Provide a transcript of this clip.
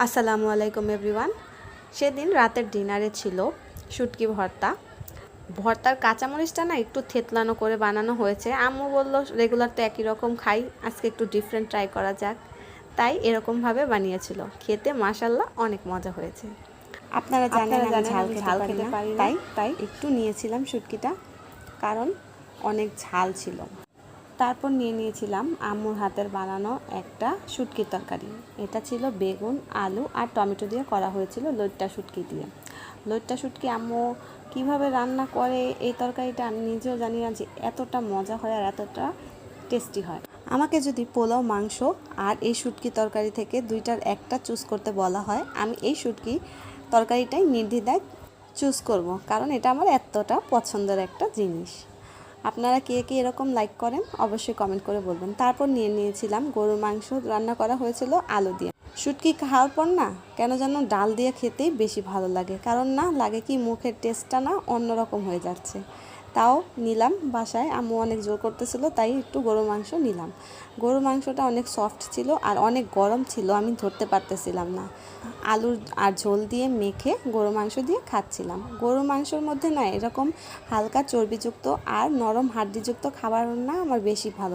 আসসালামু আলাইকুম এভরিওয়ান। সেদিন রাতের ডিনারে ছিল শুটকি ভর্তা। ভর্তার কাঁচামরিচটা না একটু থেতলানো করে বানানো হয়েছে। আম্মু বলল রেগুলার তো একই রকম খাই, আজকে একটু ডিফারেন্ট ট্রাই করা যাক, তাই এরকমভাবে বানিয়েছিল। খেতে মাশাল্লাহ অনেক মজা হয়েছে। আপনারা জানেন আমি ঝাল খেতে পারি না, তাই একটু নিয়েছিলাম শুটকিটা, কারণ অনেক ঝাল ছিল। তারপর নিয়েছিলাম আম্মুর হাতের বানানো একটা শুটকির তরকারি। এটা ছিল বেগুন, আলু আর টমেটো দিয়ে করা হয়েছিল লইট্টা শুটকি দিয়ে। লইট্টা শুটকি আম্মু কিভাবে রান্না করে এই তরকারিটা আমি নিজেও জানি না যে এতটা মজা হয় আর এতটা টেস্টি হয়। আমাকে যদি পোলাও, মাংস আর এই শুটকি তরকারি থেকে দুইটার একটা চুজ করতে বলা হয়, আমি এই শুটকি তরকারিটাই নির্দ্বিধায় চুজ করব, কারণ এটা আমার এতটা পছন্দের একটা জিনিস। আপনারা কে কে এরকম লাইক করেন অবশ্যই কমেন্ট করে বলবেন। তারপর নিয়েছিলাম গরুর মাংস, রান্না করা হয়েছিল আলু দিয়ে। শুটকি খাওয়ার পর না কেন যেন ডাল দিয়ে খেতেই বেশি ভালো লাগে, কারণ না লাগে কি মুখের টেস্টটা না অন্যরকম হয়ে যাচ্ছে। তাও নিলাম, বাসায় আম্মু অনেক জোর করতেছিল তাই একটু গরুর মাংস নিলাম। গরুর মাংসটা অনেক সফট ছিল আর অনেক গরম ছিল, আমি ধরতে পারতেছিলাম না। আলুর আর ঝোল দিয়ে মেখে গরুর মাংস দিয়ে খাচ্ছিলাম। গরুর মাংসর মধ্যে না এরকম হালকা চর্বিযুক্ত আর নরম হাড্ডিযুক্ত খাবার না আমার বেশি ভালো।